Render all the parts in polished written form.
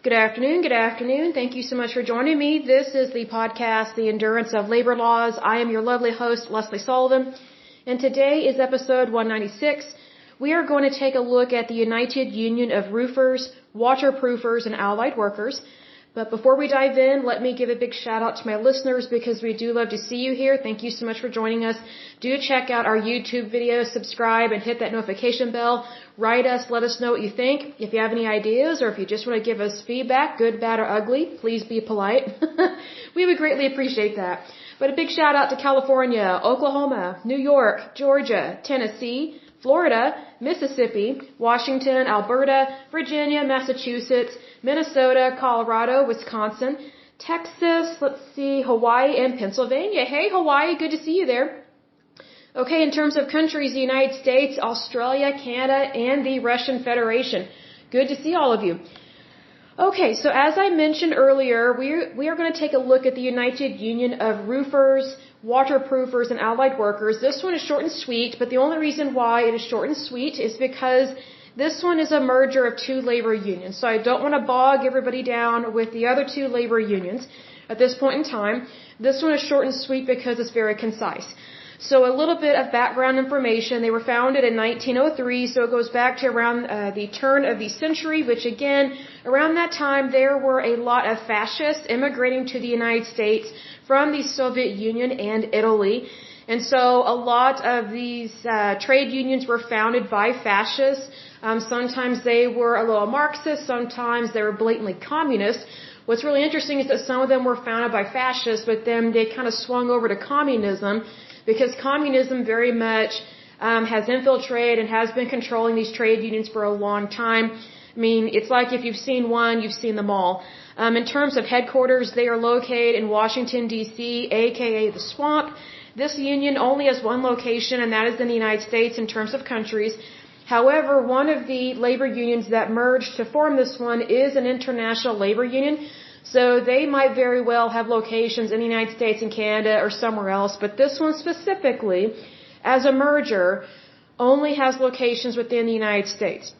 Good afternoon. Good afternoon. Thank you so much for joining me. This is the podcast, The Endurance of Labor Laws. I am your lovely host, Lesley Sullivan, and today is episode 196. We are going to take a look at the United Union of Roofers, Waterproofers, and Allied Workers. But before we dive in, let me give a big shout out to my listeners because we do love to see you here. Thank you so much for joining us. Do check out our YouTube videos, subscribe, and hit that notification bell. Write us, let us know what you think. If you have any ideas or if you just want to give us feedback, good, bad, or ugly, please be polite. We would greatly appreciate that. But a big shout out to California, Oklahoma, New York, Georgia, Tennessee, Florida, Mississippi, Washington, Alberta, Virginia, Massachusetts, Minnesota, Colorado, Wisconsin, Texas, Hawaii, and Pennsylvania. Hey, Hawaii, good to see you there. Okay, in terms of countries, the United States, Australia, Canada, and the Russian Federation. Good to see all of you. Okay, so as I mentioned earlier, we are going to take a look at the United Union of Roofers, Waterproofers, and Allied Workers. This one is short and sweet, but the only reason why it is short and sweet is because this one is a merger of two labor unions. So I don't want to bog everybody down with the other two labor unions at this point in time. This one is short and sweet because it's very concise. So a little bit of background information. They were founded in 1903, so it goes back to around the turn of the century, which again, around that time, there were a lot of fascists immigrating to the United States from the Soviet Union and Italy. And so a lot of these trade unions were founded by fascists. Sometimes they were a little Marxist, sometimes they were blatantly communist. What's really interesting is that some of them were founded by fascists, but then they kind of swung over to communism, because communism very much has infiltrated and has been controlling these trade unions for a long time. I mean, it's like if you've seen one, you've seen them all. In terms of headquarters, they are located in Washington, D.C., aka the Swamp. This union only has one location, and that is in the United States in terms of countries. However, one of the labor unions that merged to form this one is an international labor union. So they might very well have locations in the United States and Canada or somewhere else, but this one specifically, as a merger, only has locations within the United States.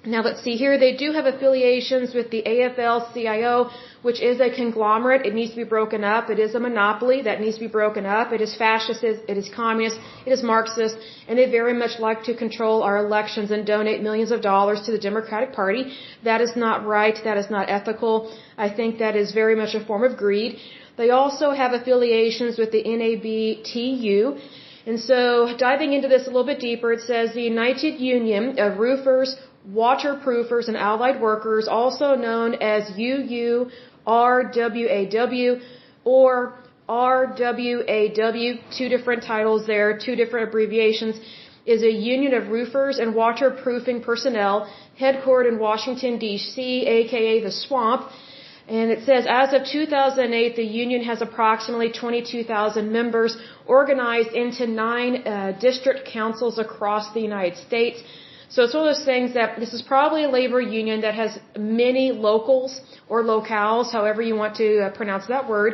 Now let's see here, they do have affiliations with the AFL-CIO, which is a conglomerate. It needs to be broken up. It is a monopoly that needs to be broken up. It is fascist, it is communist, it is Marxist, and they very much like to control our elections and donate millions of dollars to the Democratic Party. That is not right. That is not ethical. I think that is very much a form of greed. They also have affiliations with the NABTU. And so diving into this a little bit deeper, it says the United Union of Roofers, Waterproofers, and Allied Workers, also known as UURWAW or RWAW, two different titles there, two different abbreviations, is a union of roofers and waterproofing personnel headquartered in Washington, D.C., aka the Swamp. And it says, as of 2008, the union has approximately 22,000 members organized into 9 district councils across the United States. So it's one of those things that this is probably a labor union that has many locals or locales, however you want to pronounce that word,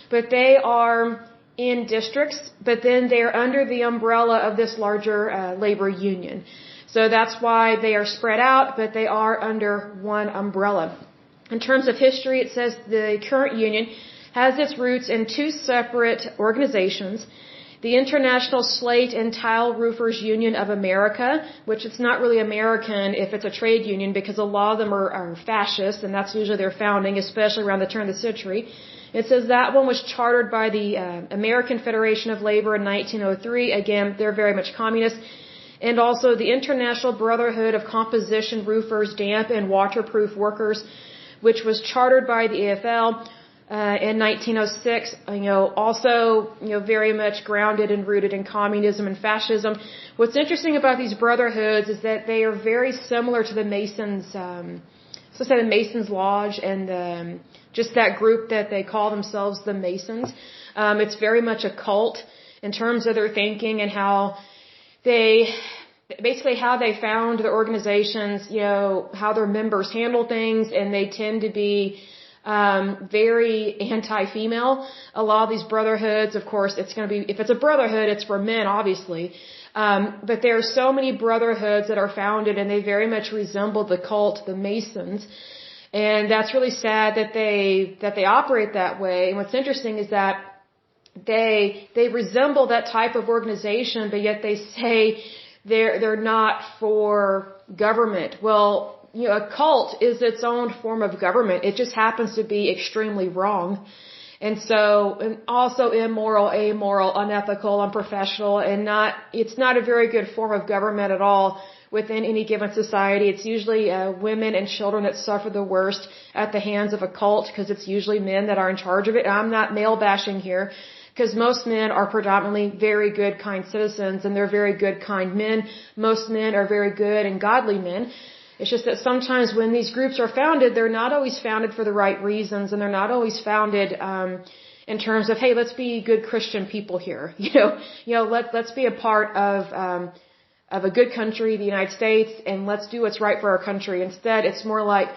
but they are in districts, but then they are under the umbrella of this larger labor union. So that's why they are spread out, but they are under one umbrella. In terms of history, it says the current union has its roots in 2 separate organizations. The International Slate and Tile Roofers Union of America, which it's not really American if it's a trade union because a lot of them are fascist, and that's usually their founding, especially around the turn of the century. It says that one was chartered by the American Federation of Labor in 1903. Again, they're very much communist. And also the International Brotherhood of Composition Roofers, Damp and Waterproof Workers, which was chartered by the AFL in 1906, also, very much grounded and rooted in communism and fascism. What's interesting about these brotherhoods is that they are very similar to the Masons, the Masons Lodge and just that group that they call themselves the Masons. It's very much a cult in terms of their thinking and how they found their organizations, how their members handle things, and they tend to be very anti-female. A lot of these brotherhoods, of course, if it's a brotherhood, it's for men, obviously. But there are so many brotherhoods that are founded, and they very much resemble the cult, the Masons. And that's really sad that they operate that way. And what's interesting is that they resemble that type of organization, but yet they say they're not for government. Well, a cult is its own form of government. It just happens to be extremely wrong. And also immoral, amoral, unethical, unprofessional, and it's not a very good form of government at all within any given society. It's usually women and children that suffer the worst at the hands of a cult, because it's usually men that are in charge of it. I'm not male bashing here, because most men are predominantly very good, kind citizens, and they're very good, kind men. Most men are very good and godly men. It's just that sometimes when these groups are founded, they're not always founded for the right reasons, and they're not always founded in terms of, hey, let's be good Christian people here. Let's be a part of a good country, the United States, and let's do what's right for our country. Instead, it's more like,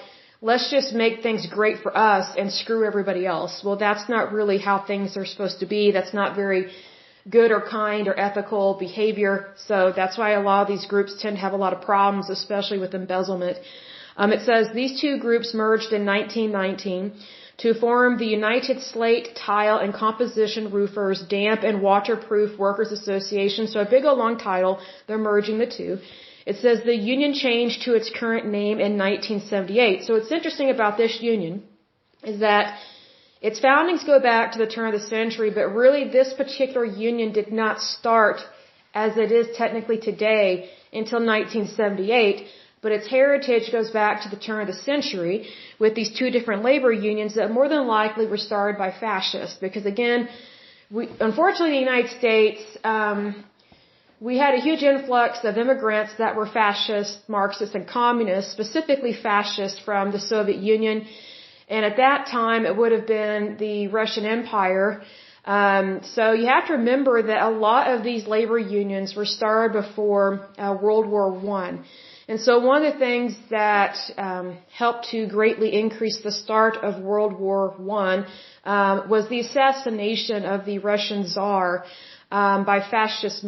let's just make things great for us and screw everybody else. Well, that's not really how things are supposed to be. That's not very good or kind or ethical behavior. So that's why a lot of these groups tend to have a lot of problems, especially with embezzlement. It says these two groups merged in 1919 to form the United Slate, Tile, and Composition Roofers Damp and Waterproof Workers Association. So a big old long title. They're merging the two. It says the union changed to its current name in 1978. So what's interesting about this union is that its foundings go back to the turn of the century, but really this particular union did not start as it is technically today until 1978, but its heritage goes back to the turn of the century with these two different labor unions that more than likely were started by fascists. Because again, unfortunately in the United States, we had a huge influx of immigrants that were fascist, Marxist, and communist, specifically fascist from the Soviet Union. And at that time, it would have been the Russian Empire. So you have to remember that a lot of these labor unions were started before World War I. And so one of the things that helped to greatly increase the start of World War I was the assassination of the Russian Tsar by fascist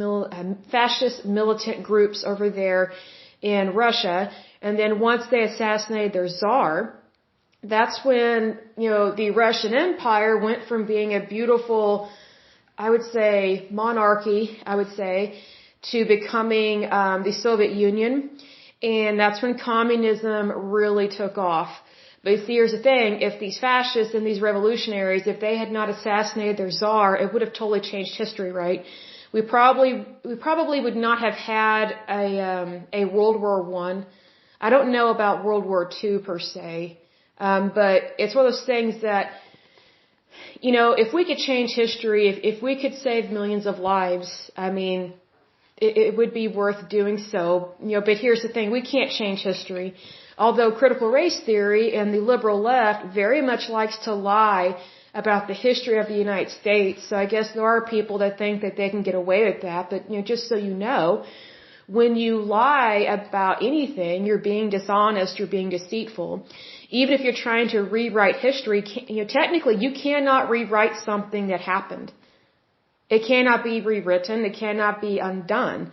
militant groups over there in Russia. And then once they assassinated their Tsar, that's when, the Russian Empire went from being a beautiful, I would say, monarchy, to becoming the Soviet Union. And that's when communism really took off. But see, here's the thing, if these fascists and these revolutionaries, if they had not assassinated their Tsar, it would have totally changed history, right? We probably would not have had a World War I. I don't know about World War II per se. But it's one of those things that, if we could change history, if we could save millions of lives, I mean, it would be worth doing so. But here's the thing, we can't change history. Although critical race theory and the liberal left very much likes to lie about the history of the United States. So I guess there are people that think that they can get away with that. But, just so you know, when you lie about anything, you're being dishonest, you're being deceitful. Even if you're trying to rewrite history, technically you cannot rewrite something that happened. It cannot be rewritten. It cannot be undone.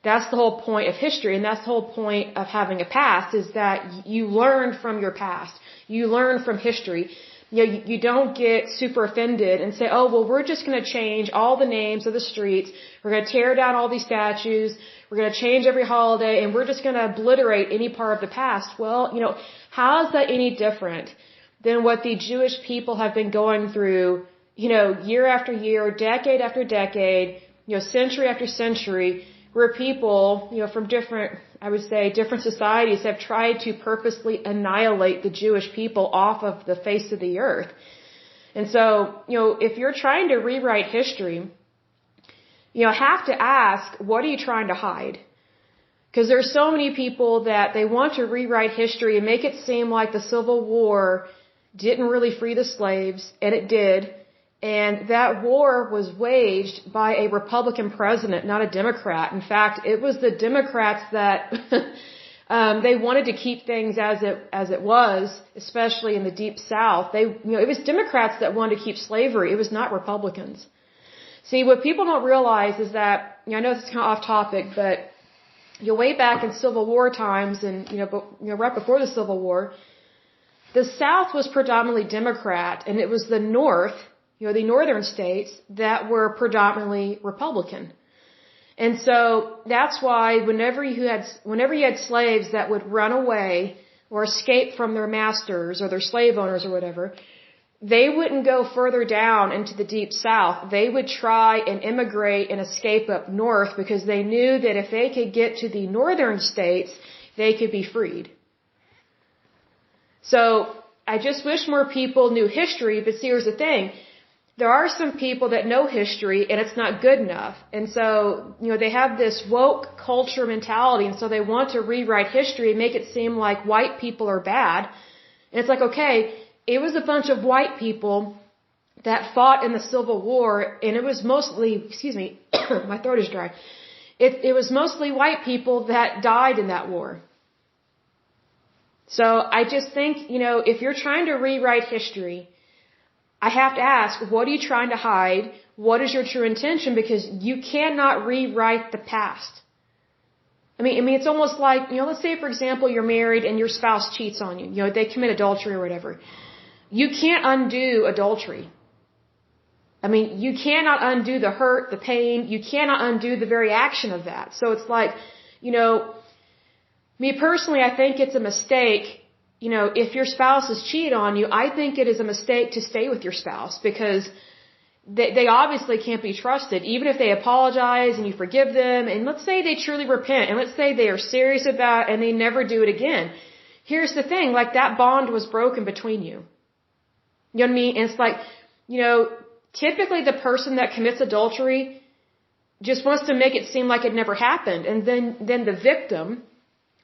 That's the whole point of history, and that's the whole point of having a past, is that you learn from your past. You learn from history. You don't get super offended and say, oh, well, we're just going to change all the names of the streets. We're going to tear down all these statues. We're going to change every holiday, and we're just going to obliterate any part of the past. Well, how is that any different than what the Jewish people have been going through, year after year, decade after decade, century after century, where people, from different societies have tried to purposely annihilate the Jewish people off of the face of the earth. And so, if you're trying to rewrite history, have to ask, what are you trying to hide? Because there's so many people that they want to rewrite history and make it seem like the Civil War didn't really free the slaves, and it did. And that war was waged by a Republican president, not a Democrat. In fact, it was the Democrats that they wanted to keep things as it was, especially in the Deep South. It was Democrats that wanted to keep slavery. It was not Republicans. See, what people don't realize is that, I know this is kind of off topic, but way back in Civil War times, and right before the Civil War, the South was predominantly Democrat, and it was the North, the northern states, that were predominantly Republican. And so that's why whenever you had slaves that would run away or escape from their masters or their slave owners or whatever, they wouldn't go further down into the deep South. They would try and immigrate and escape up north because they knew that if they could get to the northern states, they could be freed. So I just wish more people knew history, but see, here's the thing. There are some people that know history and it's not good enough. And so, they have this woke culture mentality, and so they want to rewrite history and make it seem like white people are bad. And it's like, okay, it was a bunch of white people that fought in the Civil War, and it was mostly, my throat is dry. It was mostly white people that died in that war. So I just think, if you're trying to rewrite history, I have to ask, what are you trying to hide? What is your true intention? Because you cannot rewrite the past. I mean, it's almost like, let's say, for example, you're married and your spouse cheats on you. They commit adultery or whatever. You can't undo adultery. I mean, you cannot undo the hurt, the pain. You cannot undo the very action of that. So it's like, me personally, I think it's a mistake. If your spouse has cheated on you, I think it is a mistake to stay with your spouse because they obviously can't be trusted. Even if they apologize and you forgive them, and let's say they truly repent, and let's say they are serious about it and they never do it again. Here's the thing, like that bond was broken between you. You know what I mean? And it's like, typically the person that commits adultery just wants to make it seem like it never happened. And then the victim,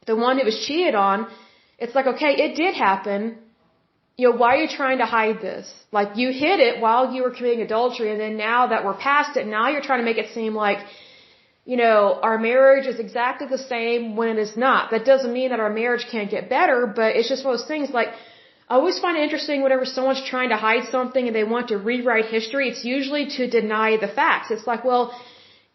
the one who was cheated on, it's like, okay, it did happen. Why are you trying to hide this? Like, you hid it while you were committing adultery, and then now that we're past it, now you're trying to make it seem like, our marriage is exactly the same when it is not. That doesn't mean that our marriage can't get better, but it's just one of those things like, I always find it interesting whenever someone's trying to hide something and they want to rewrite history, it's usually to deny the facts. It's like, well,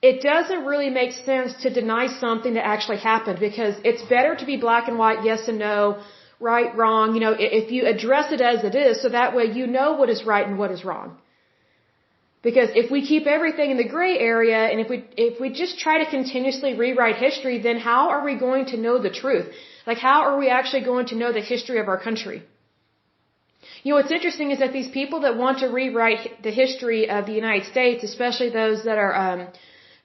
it doesn't really make sense to deny something that actually happened because it's better to be black and white, yes and no, right, wrong, if you address it as it is, so that way you know what is right and what is wrong. Because if we keep everything in the gray area and if we just try to continuously rewrite history, then how are we going to know the truth? Like, how are we actually going to know the history of our country? What's interesting is that these people that want to rewrite the history of the United States, especially those that are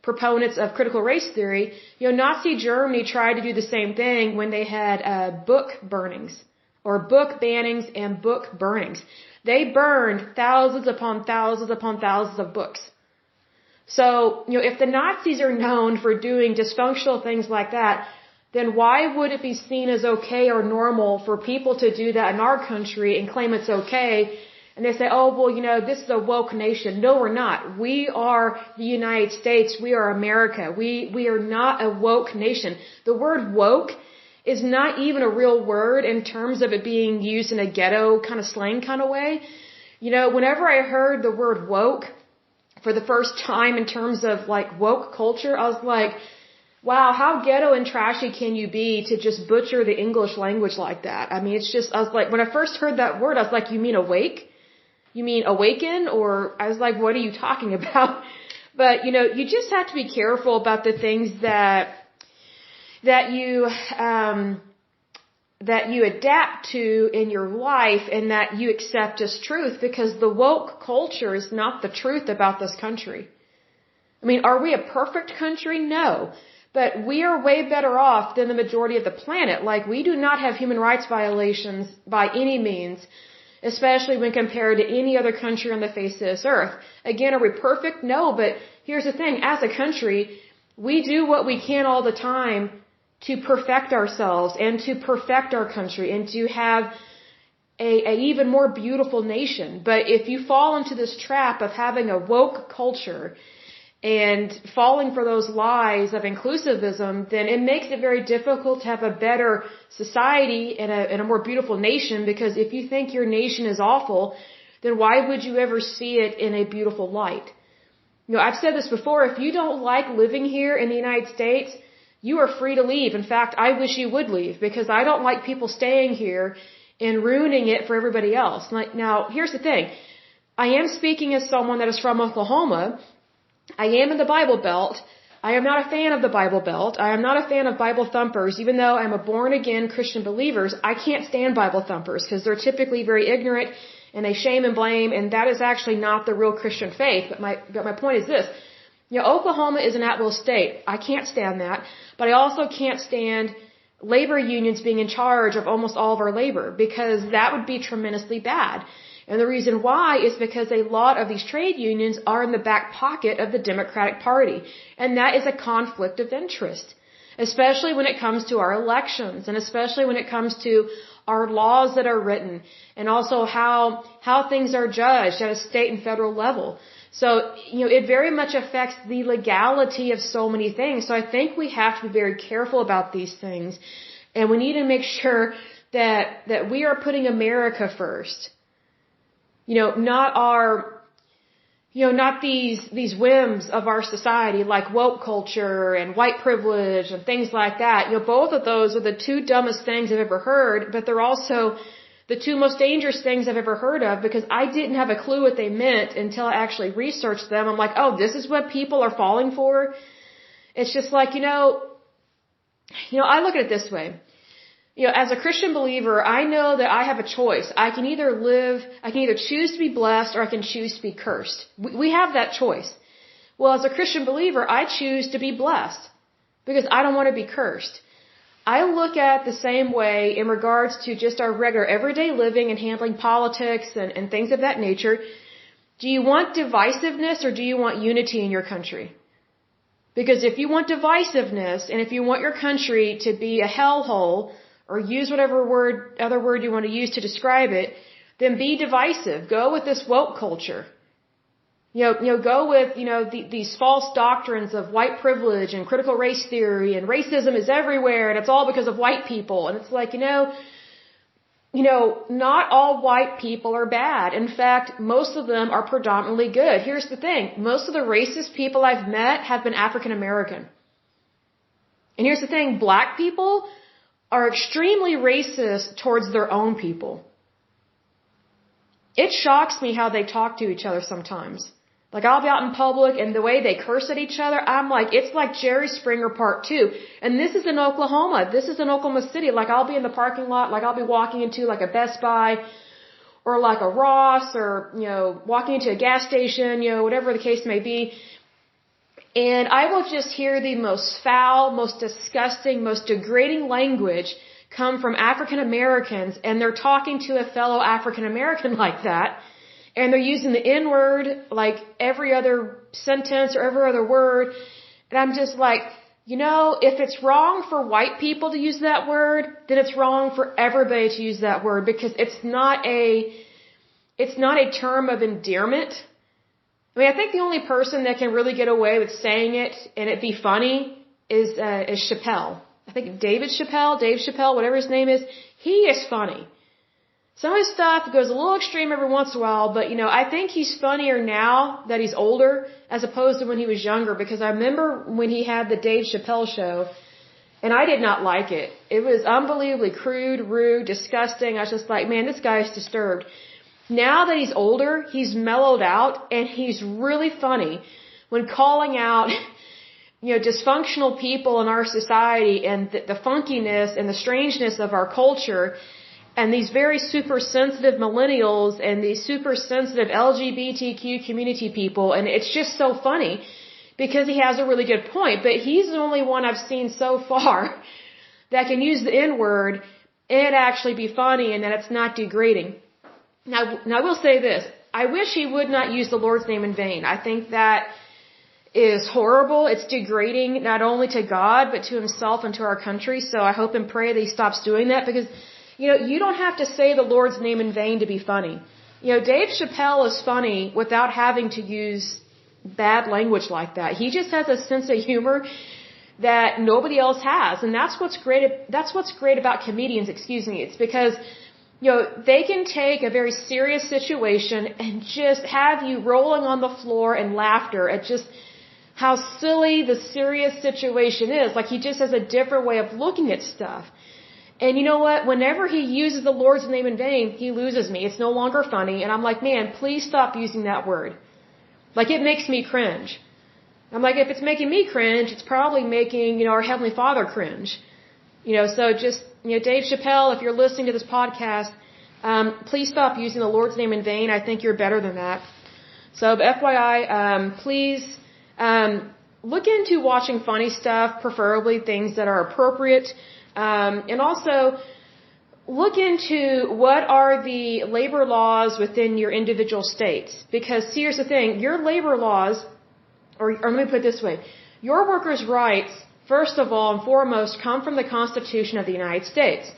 proponents of critical race theory, Nazi Germany tried to do the same thing when they had book burnings or book bannings and book burnings. They burned thousands upon thousands upon thousands of books. So, if the Nazis are known for doing dysfunctional things like that, then why would it be seen as okay or normal for people to do that in our country and claim it's okay? And they say, oh, well, this is a woke nation. No, we're not. We are the United States. We are America. We are not a woke nation. The word woke is not even a real word in terms of it being used in a ghetto kind of slang kind of way. Whenever I heard the word woke for the first time in terms of like woke culture, I was like, wow, how ghetto and trashy can you be to just butcher the English language like that? I mean, it's just, I was like, when I first heard that word, I was like, you mean awake? You mean awaken? Or I was like, what are you talking about? But, you just have to be careful about the things that you adapt to in your life and that you accept as truth, because the woke culture is not the truth about this country. I mean, are we a perfect country? No. But we are way better off than the majority of the planet. Like, we do not have human rights violations by any means, especially when compared to any other country on the face of this earth. Again, are we perfect? No, but here's the thing. As a country, we do what we can all the time to perfect ourselves and to perfect our country and to have a even more beautiful nation. But if you fall into this trap of having a woke culture and falling for those lies of inclusivism, then it makes it very difficult to have a better society and a more beautiful nation, because if you think your nation is awful, then why would you ever see it in a beautiful light? I've said this before, if you don't like living here in the United States, you are free to leave. In fact, I wish you would leave, because I don't like people staying here and ruining it for everybody else. Like, now, here's the thing. I am speaking as someone that is from Oklahoma. I am in the Bible Belt. I am not a fan of the Bible Belt. I am not a fan of Bible thumpers. Even though I'm a born-again Christian believers, I can't stand Bible thumpers because they're typically very ignorant and they shame and blame, and that is actually not the real Christian faith. But my point is this. Oklahoma is an at-will state. I can't stand that. But I also can't stand labor unions being in charge of almost all of our labor, because that would be tremendously bad. And the reason why is because a lot of these trade unions are in the back pocket of the Democratic Party. And that is a conflict of interest, especially when it comes to our elections, and especially when it comes to our laws that are written, and also how things are judged at a state and federal level. So, it very much affects the legality of so many things. So I think we have to be very careful about these things. And we need to make sure that we are putting America first. Not these whims of our society like woke culture and white privilege and things like that. Both of those are the two dumbest things I've ever heard, but they're also the two most dangerous things I've ever heard of, because I didn't have a clue what they meant until I actually researched them. I'm like, oh, this is what people are falling for? It's just like, I look at it this way. As a Christian believer, I know that I have a choice. I can either choose to be blessed or I can choose to be cursed. We have that choice. Well, as a Christian believer, I choose to be blessed because I don't want to be cursed. I look at the same way in regards to just our regular everyday living and handling politics and things of that nature. Do you want divisiveness or do you want unity in your country? Because if you want divisiveness and if you want your country to be a hellhole, or use whatever other word you want to use to describe it, then be divisive. Go with this woke culture. Go with, these false doctrines of white privilege and critical race theory, and racism is everywhere and it's all because of white people. And it's like, not all white people are bad. In fact, most of them are predominantly good. Here's the thing. Most of the racist people I've met have been African American. And here's the thing. Black people are extremely racist towards their own people. It shocks me how they talk to each other sometimes. Like, I'll be out in public and the way they curse at each other, I'm like, it's like Jerry Springer Part 2. And this is in Oklahoma. This is in Oklahoma City. Like, I'll be in the parking lot, like I'll be walking into like a Best Buy or like a Ross, or, walking into a gas station, whatever the case may be. And I will just hear the most foul, most disgusting, most degrading language come from African Americans, and they're talking to a fellow African American like that, and they're using the N-word like every other sentence or every other word. And I'm just like, if it's wrong for white people to use that word, then it's wrong for everybody to use that word, because it's not a term of endearment. I think the only person that can really get away with saying it and it be funny is Chappelle. I think Dave Chappelle, whatever his name is, he is funny. Some of his stuff goes a little extreme every once in a while, but I think he's funnier now that he's older as opposed to when he was younger, because I remember when he had the Dave Chappelle show, and I did not like it. It was unbelievably crude, rude, disgusting. I was just like, man, this guy is disturbed. Now that he's older, he's mellowed out, and he's really funny when calling out, dysfunctional people in our society and the funkiness and the strangeness of our culture, and these very super sensitive millennials and these super sensitive LGBTQ community people. And it's just so funny because he has a really good point, but he's the only one I've seen so far that can use the N-word and actually be funny and that it's not degrading. Now, I will say this. I wish he would not use the Lord's name in vain. I think that is horrible. It's degrading not only to God, but to himself and to our country. So I hope and pray that he stops doing that, because, you don't have to say the Lord's name in vain to be funny. Dave Chappelle is funny without having to use bad language like that. He just has a sense of humor that nobody else has. And that's what's great about comedians, It's because they can take a very serious situation and just have you rolling on the floor in laughter at just how silly the serious situation is. Like, he just has a different way of looking at stuff. And you know what? Whenever he uses the Lord's name in vain, he loses me. It's no longer funny. And I'm like, man, please stop using that word. Like, it makes me cringe. I'm like, if it's making me cringe, it's probably making, our Heavenly Father cringe. So just, Dave Chappelle, if you're listening to this podcast, please stop using the Lord's name in vain. I think you're better than that. So, FYI, please, look into watching funny stuff, preferably things that are appropriate. And also, look into what are the labor laws within your individual states. Because here's the thing, your labor laws, or let me put it this way, your workers' rights, first of all and foremost, come from the Constitution of the United States.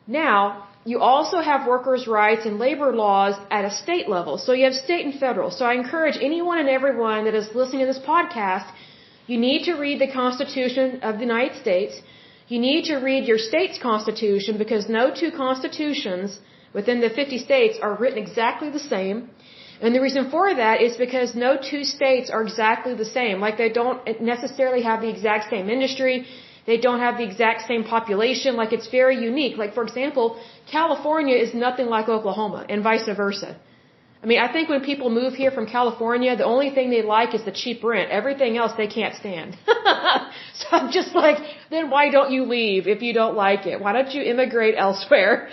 Now, you also have workers' rights and labor laws at a state level. So you have state and federal. So I encourage anyone and everyone that is listening to this podcast, you need to read the Constitution of the United States. You need to read your state's constitution, because no two constitutions within the 50 states are written exactly the same. And the reason for that is because no two states are exactly the same. Like, they don't necessarily have the exact same industry. They don't have the exact same population. Like, it's very unique. Like, for example, California is nothing like Oklahoma, and vice versa. I mean, I think when people move here from California, the only thing they like is the cheap rent. Everything else they can't stand. So I'm just like, then why don't you leave if you don't like it? Why don't you immigrate elsewhere?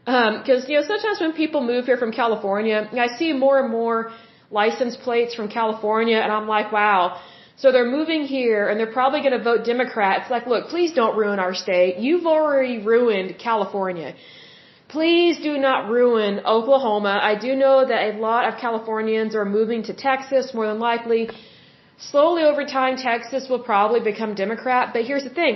Because, sometimes when people move here from California, I see more and more license plates from California, and I'm like, wow. So they're moving here, and they're probably going to vote Democrat. It's like, look, please don't ruin our state. You've already ruined California. Please do not ruin Oklahoma. I do know that a lot of Californians are moving to Texas, more than likely. Slowly over time, Texas will probably become Democrat. But here's the thing.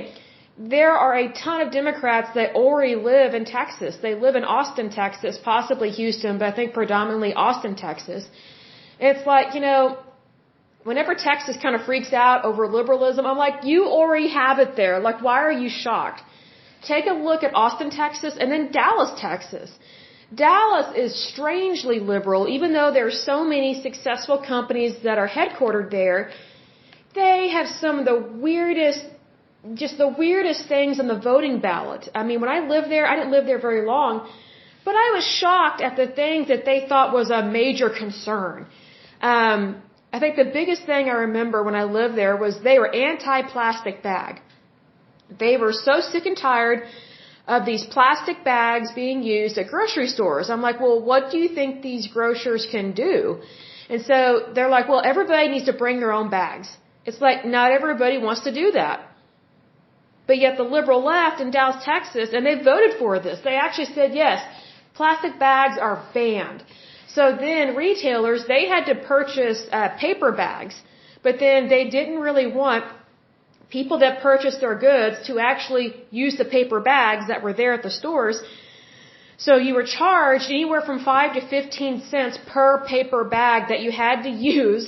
There are a ton of Democrats that already live in Texas. They live in Austin, Texas, possibly Houston, but I think predominantly Austin, Texas. It's like, whenever Texas kind of freaks out over liberalism, I'm like, you already have it there. Like, why are you shocked? Take a look at Austin, Texas, and then Dallas, Texas. Dallas is strangely liberal, even though there are so many successful companies that are headquartered there. They have some of the weirdest things on the voting ballot. I mean, when I lived there, I didn't live there very long, but I was shocked at the things that they thought was a major concern. I think the biggest thing I remember when I lived there was they were anti-plastic bag. They were so sick and tired of these plastic bags being used at grocery stores. I'm like, well, what do you think these grocers can do? And so they're like, well, everybody needs to bring their own bags. It's like, not everybody wants to do that. But yet the liberal left in Dallas, Texas, and they voted for this. They actually said, yes, plastic bags are banned. So then retailers, they had to purchase paper bags, but then they didn't really want people that purchased their goods to actually use the paper bags that were there at the stores. So you were charged anywhere from 5 to 15 cents per paper bag that you had to use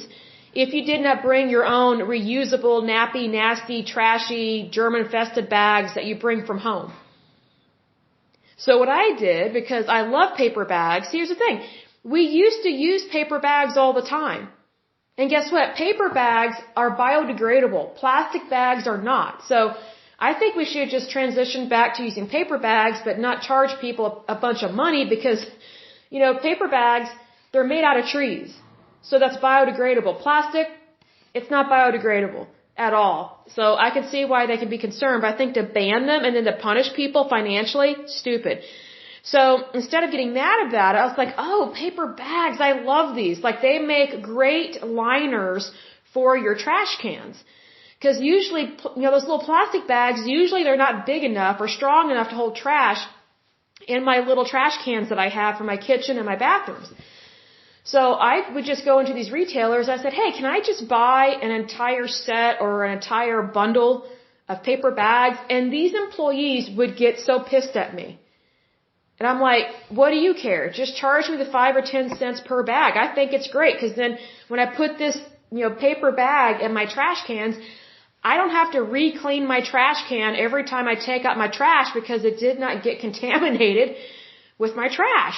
if you did not bring your own reusable, nappy, nasty, trashy, germ-infested bags that you bring from home. So what I did, because I love paper bags, here's the thing. We used to use paper bags all the time. And guess what? Paper bags are biodegradable. Plastic bags are not. So I think we should just transition back to using paper bags, but not charge people a bunch of money because, paper bags, they're made out of trees. So that's biodegradable. Plastic, it's not biodegradable at all. So I can see why they can be concerned, but I think to ban them and then to punish people financially, stupid. So instead of getting mad about it, I was like, oh, paper bags, I love these. Like, they make great liners for your trash cans. Because usually, those little plastic bags, usually they're not big enough or strong enough to hold trash in my little trash cans that I have for my kitchen and my bathrooms. So I would just go into these retailers. I said, hey, can I just buy an entire set or an entire bundle of paper bags? And these employees would get so pissed at me. And I'm like, what do you care? Just charge me the 5 or 10 cents per bag. I think it's great because then when I put this, paper bag in my trash cans, I don't have to re-clean my trash can every time I take out my trash because it did not get contaminated with my trash.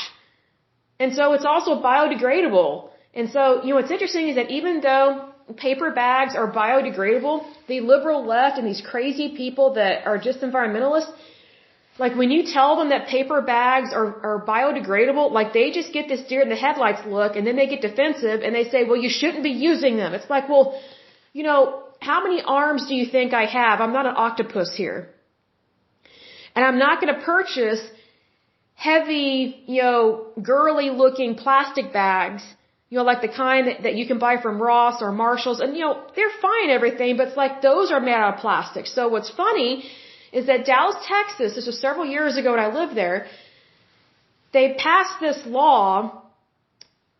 And so it's also biodegradable. And so, what's interesting is that even though paper bags are biodegradable, the liberal left and these crazy people that are just environmentalists, Like when you tell them that paper bags are biodegradable, like they just get this deer in the headlights look, and then they get defensive and they say, well, you shouldn't be using them. It's like, well, you know, how many arms do you think I have? I'm not an octopus here. And I'm not going to purchase heavy, you know, girly looking plastic bags, you know, like the kind that you can buy from Ross or Marshall's. And, you know, they're fine and everything, but it's like those are made out of plastic. So what's funny is that Dallas, Texas, this was several years ago when I lived there, they passed this law,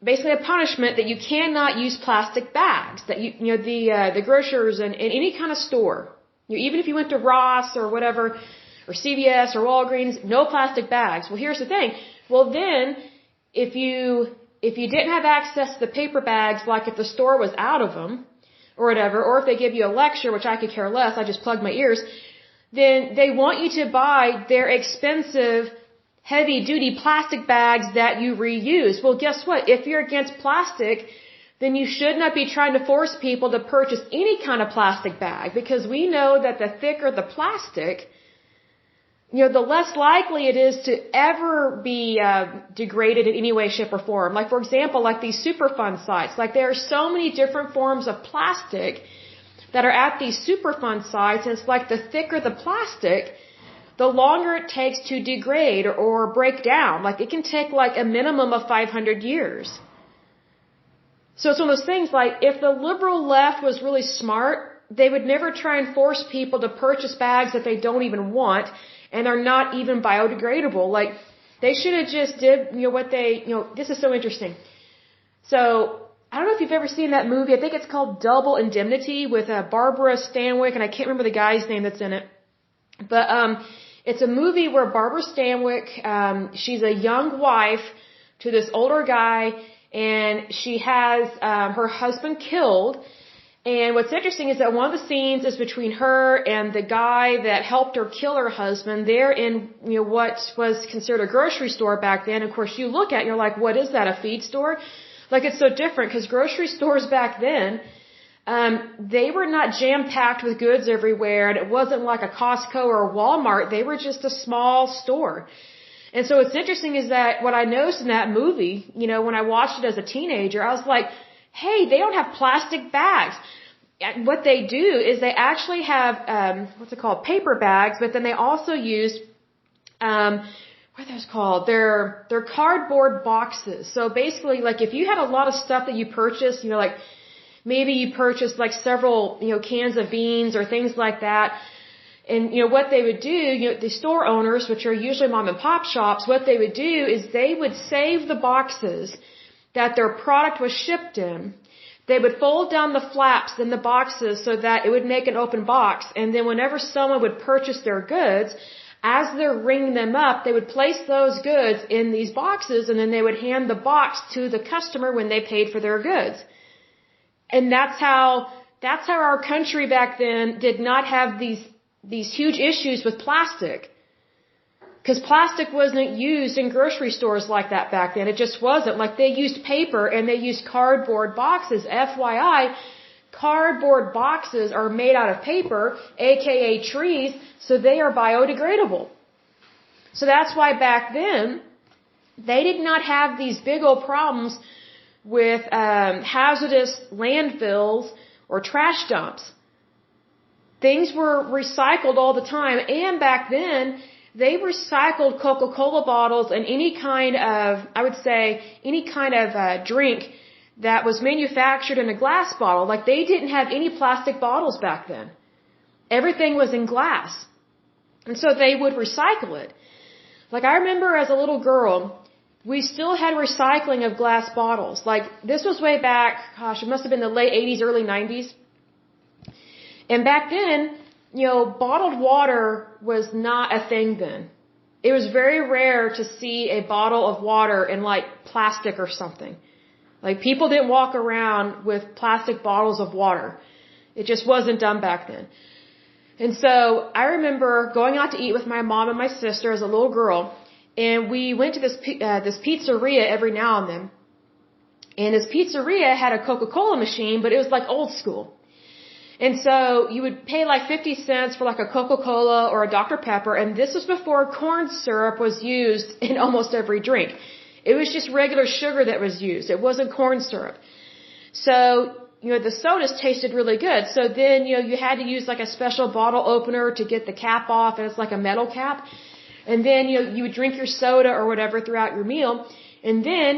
basically a punishment that you cannot use plastic bags, that you know, the grocers and in any kind of store, you know, even if you went to Ross or whatever, or CVS or Walgreens, no plastic bags. Well, here's the thing. Well, then, if you didn't have access to the paper bags, like if the store was out of them, or whatever, or if they give you a lecture, which I could care less, I just plug my ears, then they want you to buy their expensive, heavy-duty plastic bags that you reuse. Well, guess what? If you're against plastic, then you should not be trying to force people to purchase any kind of plastic bag, because we know that the thicker the plastic, you know, the less likely it is to ever be degraded in any way, shape, or form. Like, for example, like these Superfund sites. Like, there are so many different forms of plastic that are at these Superfund sites, and it's like the thicker the plastic, the longer it takes to degrade or break down. Like, it can take like a minimum of 500 years. So it's one of those things, like, if the liberal left was really smart, they would never try and force people to purchase bags that they don't even want, and are not even biodegradable. Like, they should have just did, you know, what they, you know, this is so interesting. So, I don't know if you've ever seen that movie. I think it's called Double Indemnity with Barbara Stanwyck, and I can't remember the guy's name that's in it. But, it's a movie where Barbara Stanwyck, she's a young wife to this older guy, and she has, her husband killed. And what's interesting is that one of the scenes is between her and the guy that helped her kill her husband. They're in, you know, what was considered a grocery store back then. Of course, you look at it and you're like, what is that, a feed store? Like, it's so different, because grocery stores back then, they were not jam-packed with goods everywhere, and it wasn't like a Costco or a Walmart. They were just a small store. And so what's interesting is that what I noticed in that movie, you know, when I watched it as a teenager, I was like, hey, they don't have plastic bags. What they do is they actually have, what's it called, paper bags, but then they also use, what are those called? They're cardboard boxes. So basically, like, if you had a lot of stuff that you purchased, you know, like, maybe you purchased like several, you know, cans of beans or things like that. And, you know, what they would do, you know, the store owners, which are usually mom and pop shops, what they would do is they would save the boxes that their product was shipped in. They would fold down the flaps in the boxes so that it would make an open box. And then whenever someone would purchase their goods, as they're ringing them up, they would place those goods in these boxes, and then they would hand the box to the customer when they paid for their goods. And that's how our country back then did not have these huge issues with plastic. Because plastic wasn't used in grocery stores like that back then. It just wasn't. Like, they used paper and they used cardboard boxes. FYI, cardboard boxes are made out of paper, aka trees, so they are biodegradable. So that's why back then, they did not have these big old problems with hazardous landfills or trash dumps. Things were recycled all the time, and back then, they recycled Coca-Cola bottles and any kind of, I would say, any kind of drink that was manufactured in a glass bottle. Like, they didn't have any plastic bottles back then. Everything was in glass. And so they would recycle it. Like, I remember as a little girl, we still had recycling of glass bottles. Like, this was way back, gosh, it must have been the late 80s, early 90s. And back then, you know, bottled water was not a thing then. It was very rare to see a bottle of water in, like, plastic or something. Like, people didn't walk around with plastic bottles of water. It just wasn't done back then. And so, I remember going out to eat with my mom and my sister as a little girl, and we went to this pizzeria every now and then. And this pizzeria had a Coca-Cola machine, but it was like old school. And so you would pay like 50 cents for like a Coca-Cola or a Dr. Pepper, and this was before corn syrup was used in almost every drink. It was just regular sugar that was used. It wasn't corn syrup. So, the sodas tasted really good. So then, you had to use like a special bottle opener to get the cap off, and it's like a metal cap. And then, you would drink your soda or whatever throughout your meal. And then,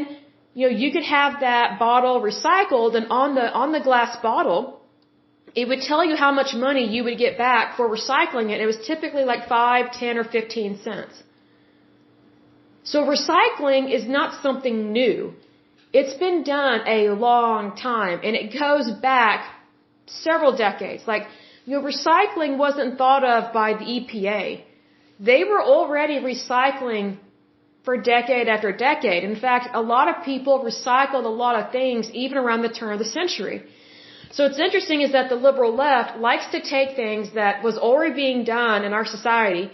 you could have that bottle recycled, and on the glass bottle, it would tell you how much money you would get back for recycling it. It was typically like 5, 10, or 15 cents. So recycling is not something new. It's been done a long time, and it goes back several decades. Like, recycling wasn't thought of by the EPA. They were already recycling for decade after decade. In fact, a lot of people recycled a lot of things even around the turn of the century. So what's interesting is that the liberal left likes to take things that was already being done in our society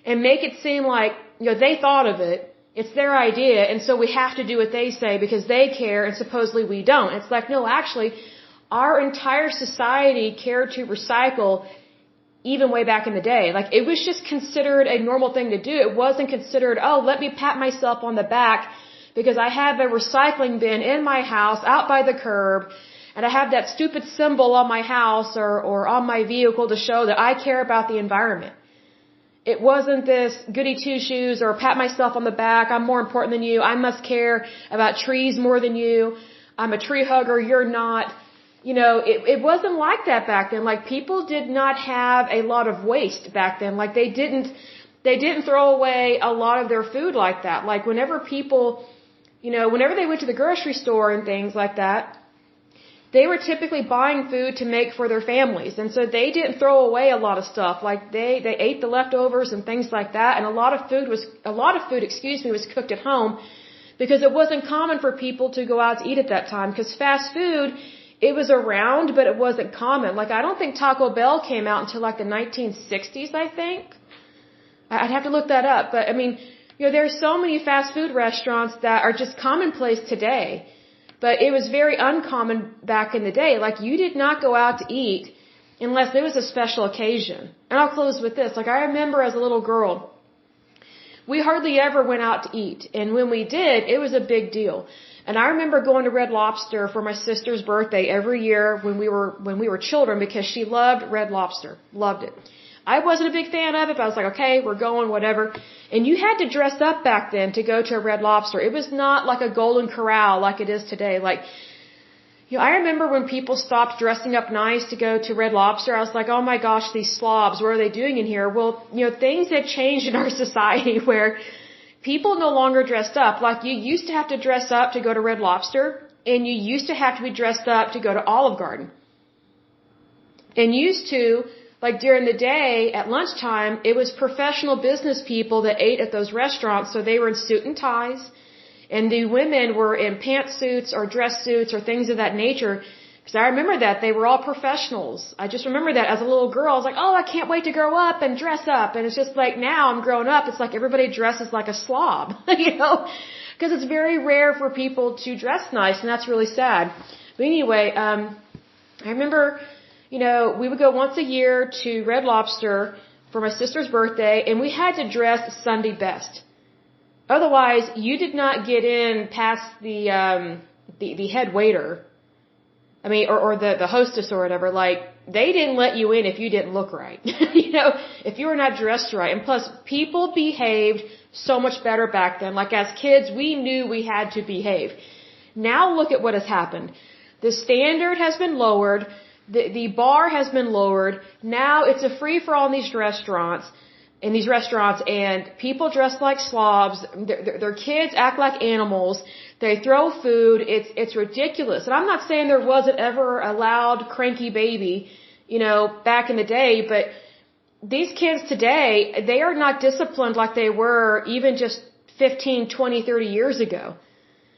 and make it seem like, they thought of it. It's their idea, and so we have to do what they say because they care, and supposedly we don't. It's like, no, actually, our entire society cared to recycle even way back in the day. Like, it was just considered a normal thing to do. It wasn't considered, oh, let me pat myself on the back because I have a recycling bin in my house out by the curb, and I have that stupid symbol on my house or on my vehicle to show that I care about the environment. It wasn't this goody two-shoes or pat myself on the back, I'm more important than you, I must care about trees more than you, I'm a tree hugger, you're not. It wasn't like that back then. Like, people did not have a lot of waste back then. Like, they didn't throw away a lot of their food like that. Like, whenever people, whenever they went to the grocery store and things like that, they were typically buying food to make for their families. And so they didn't throw away a lot of stuff. Like, they ate the leftovers and things like that. And a lot of food was cooked at home because it wasn't common for people to go out to eat at that time. Because fast food, it was around, but it wasn't common. Like, I don't think Taco Bell came out until like the 1960s, I think. I'd have to look that up. But I mean, there's so many fast food restaurants that are just commonplace today. But it was very uncommon back in the day. Like, you did not go out to eat unless there was a special occasion. And I'll close with this. Like, I remember as a little girl, we hardly ever went out to eat. And when we did, it was a big deal. And I remember going to Red Lobster for my sister's birthday every year when we were children because she loved Red Lobster. Loved it. I wasn't a big fan of it, but I was like, okay, we're going, whatever. And you had to dress up back then to go to a Red Lobster. It was not like a Golden Corral like it is today. Like, I remember when people stopped dressing up nice to go to Red Lobster, I was like, oh my gosh, these slobs, what are they doing in here? Well, things had changed in our society where people no longer dressed up. Like, you used to have to dress up to go to Red Lobster, and you used to have to be dressed up to go to Olive Garden. And used to, like, during the day at lunchtime, it was professional business people that ate at those restaurants, so they were in suit and ties, and the women were in pantsuits or dress suits or things of that nature. Because I remember that they were all professionals. I just remember that as a little girl, I was like, oh, I can't wait to grow up and dress up. And it's just like, now I'm grown up, it's like everybody dresses like a slob, because it's very rare for people to dress nice, and that's really sad. But anyway, I remember, we would go once a year to Red Lobster for my sister's birthday, and we had to dress Sunday best. Otherwise, you did not get in past the head waiter. I mean, or the hostess or whatever. Like, they didn't let you in if you didn't look right. If you were not dressed right. And plus, people behaved so much better back then. Like, as kids, we knew we had to behave. Now look at what has happened. The standard has been lowered. The bar has been lowered. Now it's a free-for-all in these restaurants. And people dress like slobs. Their kids act like animals. They throw food. It's ridiculous. And I'm not saying there wasn't ever a loud, cranky baby, back in the day, but these kids today, they are not disciplined like they were even just 15, 20, 30 years ago.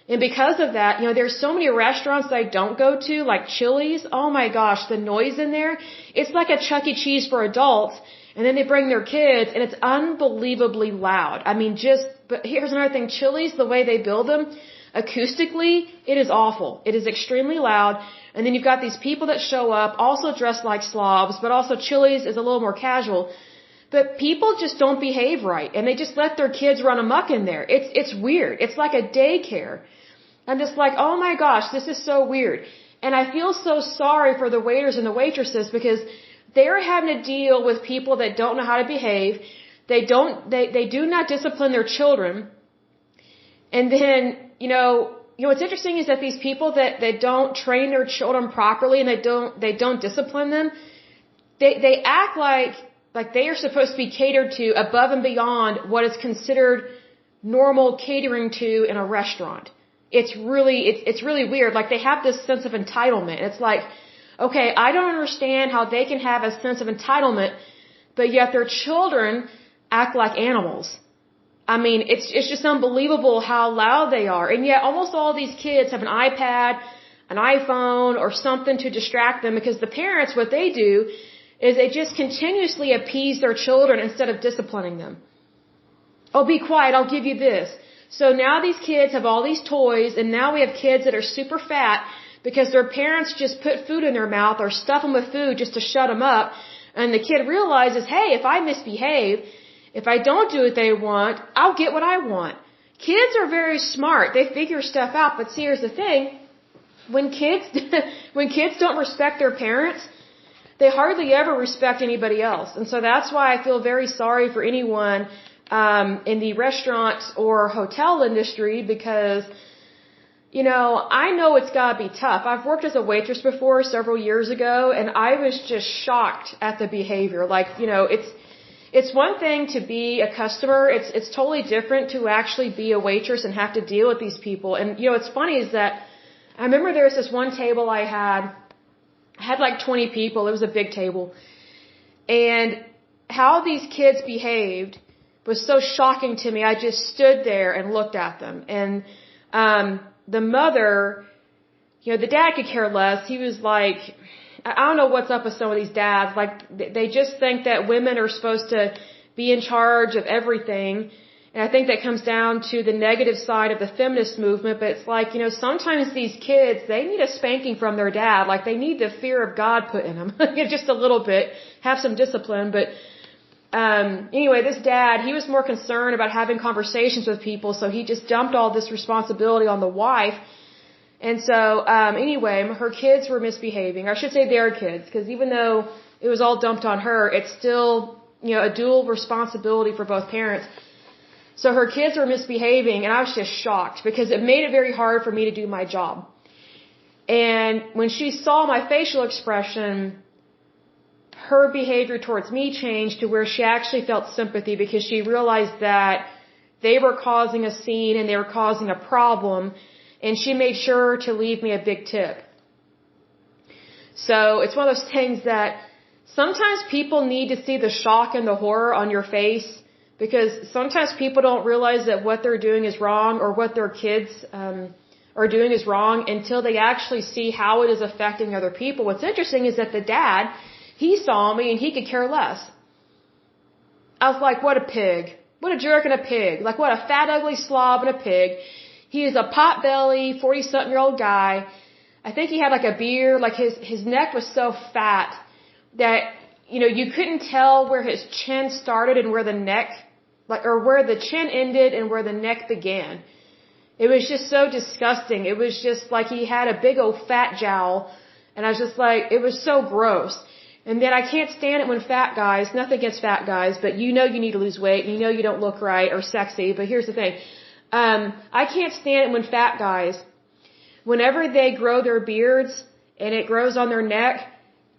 And because of that, there's so many restaurants that I don't go to, like Chili's. Oh my gosh, the noise in there. It's like a Chuck E. Cheese for adults. And then they bring their kids, and it's unbelievably loud. I mean, but here's another thing. Chili's, the way they build them, acoustically, it is awful. It is extremely loud. And then you've got these people that show up, also dressed like slobs, but also Chili's is a little more casual. But people just don't behave right, and they just let their kids run amok in there. It's weird. It's like a daycare. I'm just like, oh my gosh, this is so weird. And I feel so sorry for the waiters and the waitresses because they're having to deal with people that don't know how to behave. They do not discipline their children. And then, what's interesting is that these people that don't train their children properly and they don't discipline them, they act like they are supposed to be catered to above and beyond what is considered normal catering to in a restaurant. It's really weird. Like they have this sense of entitlement. It's like, okay, I don't understand how they can have a sense of entitlement, but yet their children act like animals. I mean, it's just unbelievable how loud they are. And yet almost all these kids have an iPad, an iPhone, or something to distract them because the parents, what they do is they just continuously appease their children instead of disciplining them. Oh, be quiet, I'll give you this. So now these kids have all these toys, and now we have kids that are super fat because their parents just put food in their mouth or stuff them with food just to shut them up. And the kid realizes, hey, if I misbehave, if I don't do what they want, I'll get what I want. Kids are very smart. They figure stuff out. But see, here's the thing. When kids don't respect their parents, they hardly ever respect anybody else. And so that's why I feel very sorry for anyone in the restaurant or hotel industry because, I know it's got to be tough. I've worked as a waitress before several years ago, and I was just shocked at the behavior. Like, it's one thing to be a customer. It's totally different to actually be a waitress and have to deal with these people. And, what's funny is that I remember there was this one table I had like 20 people. It was a big table. And how these kids behaved was so shocking to me. I just stood there and looked at them. And the mother, the dad could care less. He was like, I don't know what's up with some of these dads. Like, they just think that women are supposed to be in charge of everything. And I think that comes down to the negative side of the feminist movement. But it's like, sometimes these kids, they need a spanking from their dad. Like, they need the fear of God put in them. Just a little bit. Have some discipline. But anyway, this dad, he was more concerned about having conversations with people. So he just dumped all this responsibility on the wife. And so, anyway, her kids were misbehaving. I should say their kids, because even though it was all dumped on her, it's still, a dual responsibility for both parents. So her kids were misbehaving, and I was just shocked because it made it very hard for me to do my job. And when she saw my facial expression, her behavior towards me changed to where she actually felt sympathy because she realized that they were causing a scene and they were causing a problem. And she made sure to leave me a big tip. So it's one of those things that sometimes people need to see the shock and the horror on your face because sometimes people don't realize that what they're doing is wrong or what their kids are doing is wrong until they actually see how it is affecting other people. What's interesting is that the dad, he saw me and he could care less. I was like, what a pig. What a jerk and a pig. Like, what a fat, ugly slob and a pig. He is a pot-belly, 40-something-year-old guy. I think he had like a beard, like his neck was so fat that, you couldn't tell where his chin started and where the neck, or where the chin ended and where the neck began. It was just so disgusting. It was just like he had a big old fat jowl. And I was just like, it was so gross. And then I can't stand it when fat guys, nothing against fat guys, but you need to lose weight and you don't look right or sexy. But here's the thing. I can't stand it when fat guys, whenever they grow their beards and it grows on their neck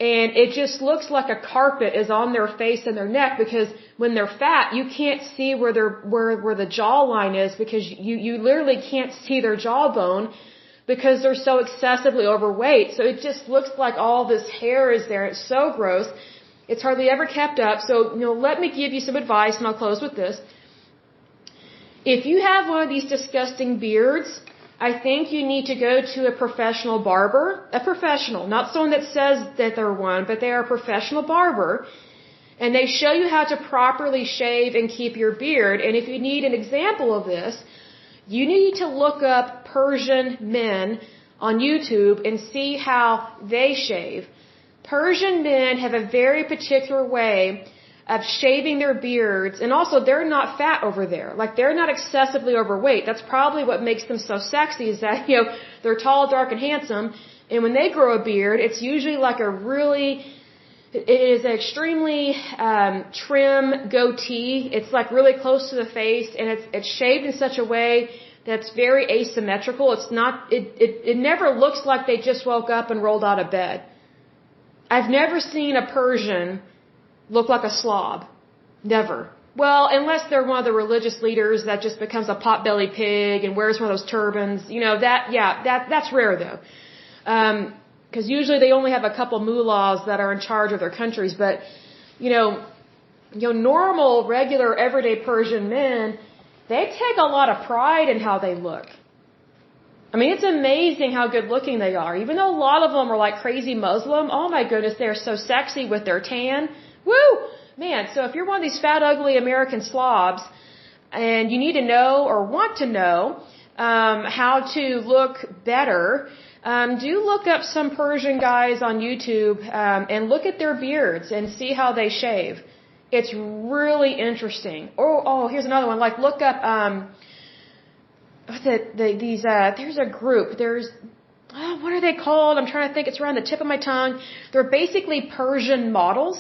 and it just looks like a carpet is on their face and their neck because when they're fat, you can't see where the jawline is because you literally can't see their jawbone because they're so excessively overweight. So it just looks like all this hair is there. It's so gross. It's hardly ever kept up. So, let me give you some advice and I'll close with this. If you have one of these disgusting beards, I think you need to go to a professional barber, a professional, not someone that says that they're one, but they are a professional barber, and they show you how to properly shave and keep your beard. And if you need an example of this, you need to look up Persian men on YouTube and see how they shave. Persian men have a very particular way of shaving their beards, and also they're not fat over there. Like, they're not excessively overweight. That's probably what makes them so sexy, is that, they're tall, dark, and handsome, and when they grow a beard, it's usually like it is an extremely trim goatee. It's like really close to the face, and it's shaved in such a way that's very asymmetrical. It's not, it never looks like they just woke up and rolled out of bed. I've never seen a Persian look like a slob. Never. Well, unless they're one of the religious leaders that just becomes a potbelly pig and wears one of those turbans. That's rare though. Because usually they only have a couple mullahs that are in charge of their countries. But, normal, regular, everyday Persian men, they take a lot of pride in how they look. I mean, it's amazing how good looking they are. Even though a lot of them are like crazy Muslim, oh my goodness, they're so sexy with their tan. Woo! Man, so if you're one of these fat, ugly American slobs, and you need to know or want to know how to look better, do look up some Persian guys on YouTube and look at their beards and see how they shave. It's really interesting. Here's another one. Like, look up there's a group. What are they called? I'm trying to think. It's around the tip of my tongue. They're basically Persian models.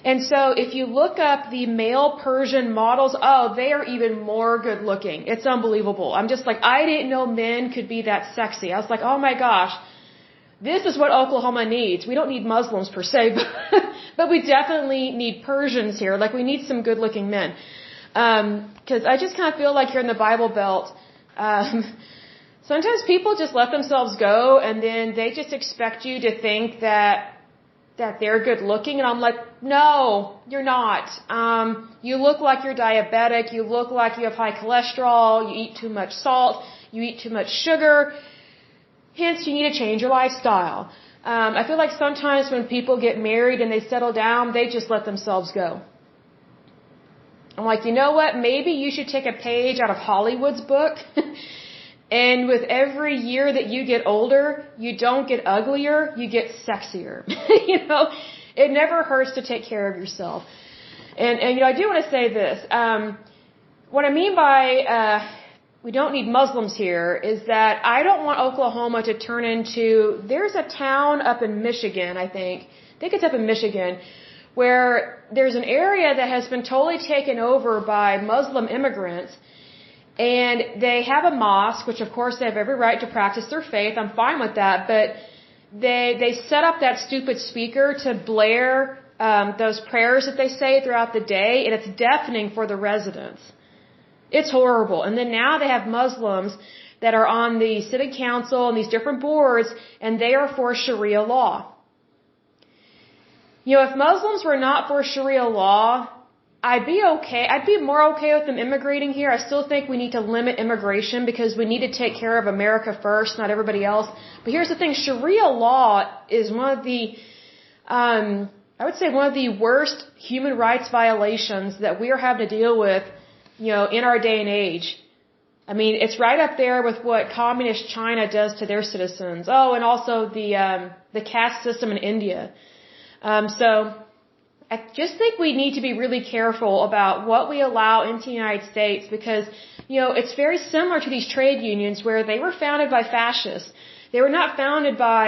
And so if you look up the male Persian models, they are even more good looking. It's unbelievable. I'm just like, I didn't know men could be that sexy. I was like, oh my gosh, this is what Oklahoma needs. We don't need Muslims per se, but we definitely need Persians here. Like, we need some good looking men. Cause I just kind of feel like here in the Bible Belt, sometimes people just let themselves go, and then they just expect you to think that they're good looking, and I'm like, no, you're not. You look like you're diabetic, you look like you have high cholesterol, you eat too much salt, you eat too much sugar, hence you need to change your lifestyle. I feel like sometimes when people get married and they settle down, they just let themselves go. I'm like, you know what, maybe you should take a page out of Hollywood's book. And with every year that you get older, you don't get uglier, you get sexier. It never hurts to take care of yourself. And I do want to say this. What I mean by we don't need Muslims here is that I don't want Oklahoma to turn into, there's a town up in Michigan, I think it's up in Michigan, where there's an area that has been totally taken over by Muslim immigrants. And they have a mosque, which of course they have every right to practice their faith. I'm fine with that. But they set up that stupid speaker to blare those prayers that they say throughout the day, and it's deafening for the residents. It's horrible. And then now they have Muslims that are on the city council and these different boards, and they are for Sharia law. If Muslims were not for Sharia law, I'd be okay. I'd be more okay with them immigrating here. I still think we need to limit immigration because we need to take care of America first, not everybody else. But here's the thing. Sharia law is one of the, I would say one of the worst human rights violations that we are having to deal with, in our day and age. I mean, it's right up there with what communist China does to their citizens. And also the caste system in India. So I just think we need to be really careful about what we allow into the United States because, it's very similar to these trade unions where they were founded by fascists. They were not founded by,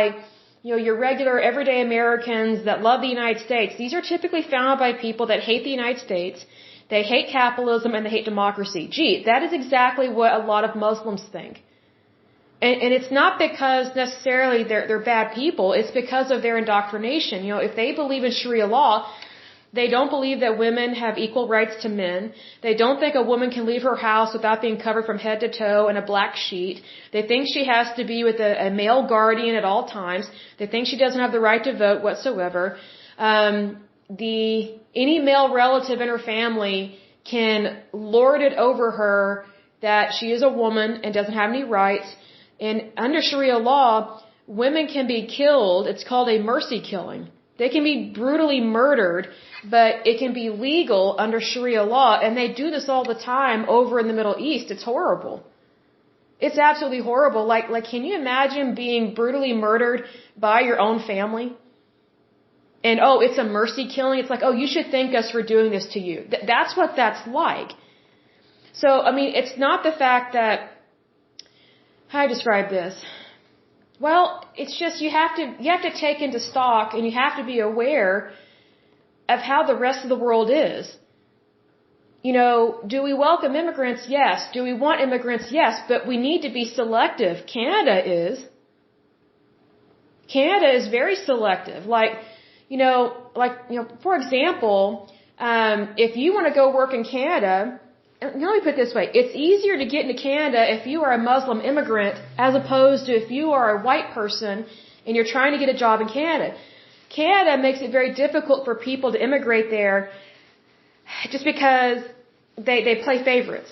your regular everyday Americans that love the United States. These are typically founded by people that hate the United States, they hate capitalism, and they hate democracy. Gee, that is exactly what a lot of Muslims think. And it's not because necessarily they're bad people, it's because of their indoctrination. If they believe in Sharia law, they don't believe that women have equal rights to men. They don't think a woman can leave her house without being covered from head to toe in a black sheet. They think she has to be with a male guardian at all times. They think she doesn't have the right to vote whatsoever. Any male relative in her family can lord it over her that she is a woman and doesn't have any rights. And under Sharia law, women can be killed. It's called a mercy killing. They can be brutally murdered, but it can be legal under Sharia law, and they do this all the time over in the Middle East. It's horrible. It's absolutely horrible. Like, can you imagine being brutally murdered by your own family? And, oh, it's a mercy killing. It's like, oh, you should thank us for doing this to you. That's what that's like. So, I mean, it's not the fact that, how do I describe this? Well, it's just you have to take into stock and you have to be aware of how the rest of the world is. You know, do we welcome immigrants? Yes. Do we want immigrants? Yes. But we need to be selective. Canada is very selective. For example, if you want to go work in Canada, let me put it this way. It's easier to get into Canada if you are a Muslim immigrant as opposed to if you are a white person and you're trying to get a job in Canada. Canada makes it very difficult for people to immigrate there just because they play favorites.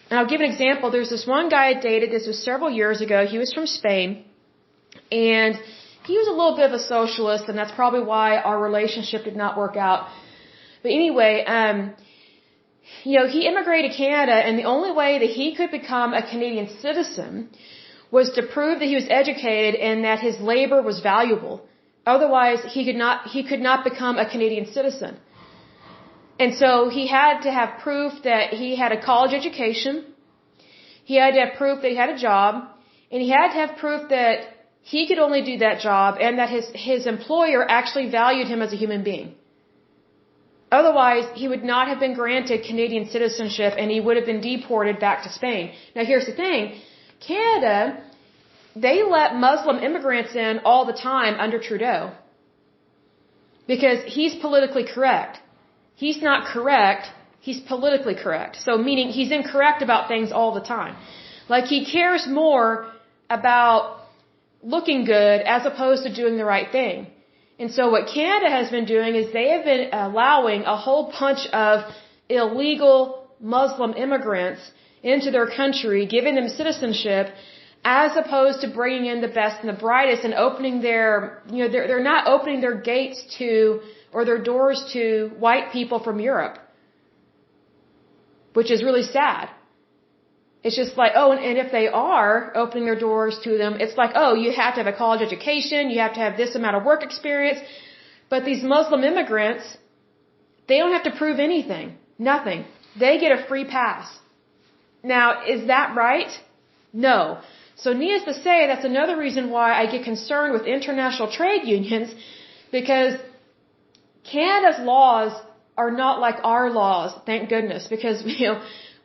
And I'll give an example. There's this one guy I dated. This was several years ago. He was from Spain. And he was a little bit of a socialist, and that's probably why our relationship did not work out. But anyway, he immigrated to Canada, and the only way that he could become a Canadian citizen was to prove that he was educated and that his labor was valuable. Otherwise, he could not become a Canadian citizen. And so he had to have proof that he had a college education. He had to have proof that he had a job, and he had to have proof that he could only do that job and that his employer actually valued him as a human being. Otherwise, he would not have been granted Canadian citizenship and he would have been deported back to Spain. Now, here's the thing. Canada, they let Muslim immigrants in all the time under Trudeau because he's politically correct. He's not correct, he's politically correct. So, meaning he's incorrect about things all the time. Like, he cares more about looking good as opposed to doing the right thing. And so what Canada has been doing is they have been allowing a whole bunch of illegal Muslim immigrants into their country, giving them citizenship, as opposed to bringing in the best and the brightest and opening they're not opening their gates to, or their doors to white people from Europe, which is really sad. It's just like, oh, and if they are opening their doors to them, it's like, oh, you have to have a college education, you have to have this amount of work experience. But these Muslim immigrants, they don't have to prove anything. Nothing. They get a free pass. Now, is that right? No. So needless to say, that's another reason why I get concerned with international trade unions, because Canada's laws are not like our laws, thank goodness, because,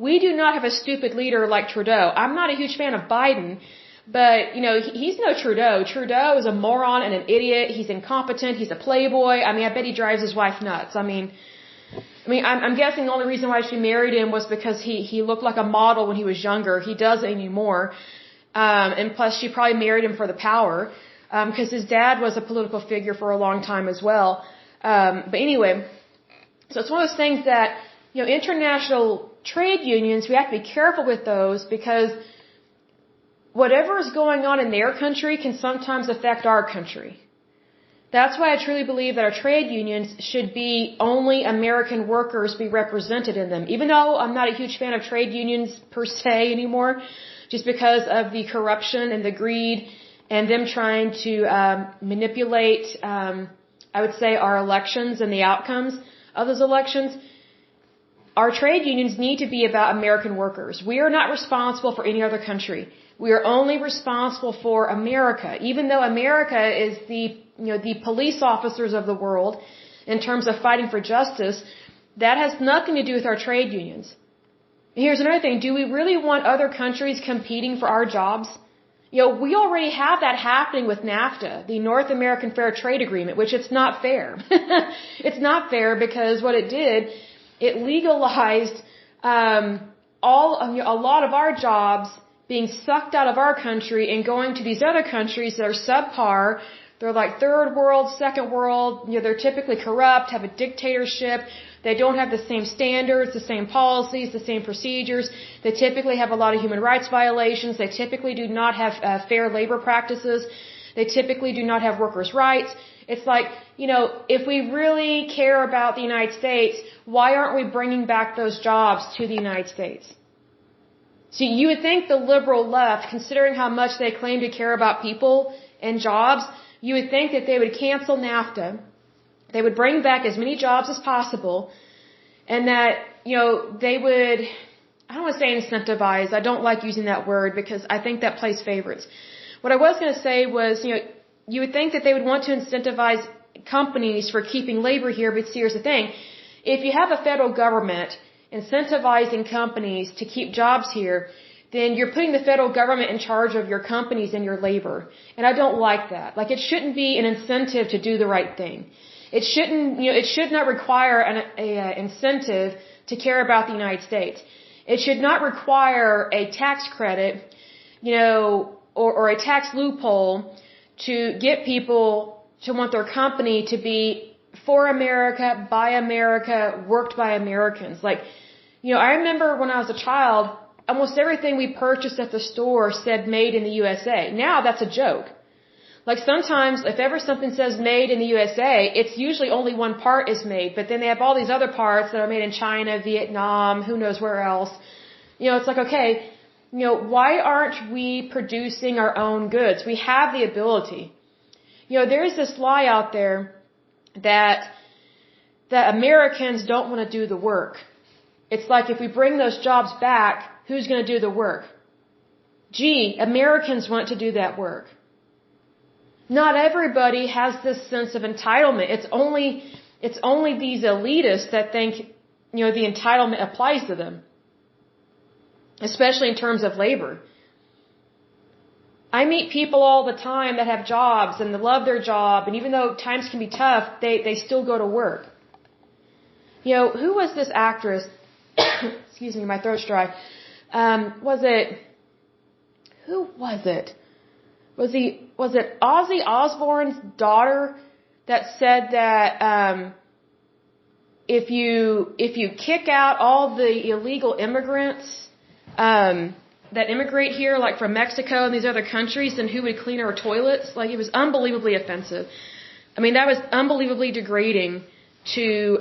we do not have a stupid leader like Trudeau. I'm not a huge fan of Biden, but, he's no Trudeau. Trudeau is a moron and an idiot. He's incompetent. He's a playboy. I bet he drives his wife nuts. I'm guessing the only reason why she married him was because he looked like a model when he was younger. He doesn't anymore. And plus she probably married him for the power, because his dad was a political figure for a long time as well. But anyway, so it's one of those things that, international trade unions, we have to be careful with those, because whatever is going on in their country can sometimes affect our country. That's why I truly believe that our trade unions should be only American workers be represented in them. Even though I'm not a huge fan of trade unions per se anymore, just because of the corruption and the greed and them trying to manipulate, I would say, our elections and the outcomes of those elections. Our trade unions need to be about American workers. We are not responsible for any other country. We are only responsible for America. Even though America is the police officers of the world in terms of fighting for justice, that has nothing to do with our trade unions. Here's another thing. Do we really want other countries competing for our jobs? We already have that happening with NAFTA, the North American Fair Trade Agreement, which it's not fair. It's not fair because what it did, it legalized a lot of our jobs being sucked out of our country and going to these other countries that are subpar. They're like third world, second world. They're typically corrupt, have a dictatorship. They don't have the same standards, the same policies, the same procedures. They typically have a lot of human rights violations. They typically do not have fair labor practices. They typically do not have workers' rights. It's like, if we really care about the United States, why aren't we bringing back those jobs to the United States? See, you would think the liberal left, considering how much they claim to care about people and jobs, you would think that they would cancel NAFTA, they would bring back as many jobs as possible, and that, they would, I don't want to say incentivize, I don't like using that word because I think that plays favorites. What I was going to say was, you would think that they would want to incentivize companies for keeping labor here, but here's the thing. If you have a federal government incentivizing companies to keep jobs here, then you're putting the federal government in charge of your companies and your labor. And I don't like that. Like, it shouldn't be an incentive to do the right thing. It shouldn't, it should not require an incentive to care about the United States. It should not require a tax credit, or a tax loophole to get people to want their company to be for America, by America, worked by Americans. Like, I remember when I was a child, almost everything we purchased at the store said made in the USA. Now that's a joke. Like, sometimes if ever something says made in the USA, it's usually only one part is made, but then they have all these other parts that are made in China, Vietnam, who knows where else. It's like, okay, why aren't we producing our own goods? We have the ability. There's this lie out there that Americans don't want to do the work. It's like, if we bring those jobs back, who's going to do the work? Gee, Americans want to do that work. Not everybody has this sense of entitlement. It's only these elitists that think, the entitlement applies to them. Especially in terms of labor. I meet people all the time that have jobs and they love their job, and even though times can be tough, they still go to work. Who was this actress? Excuse me, my throat's dry. Who was it? Was it Ozzy Osbourne's daughter that said that if you kick out all the illegal immigrants that immigrate here, like from Mexico and these other countries, then who would clean our toilets? Like, it was unbelievably offensive. I mean, that was unbelievably degrading to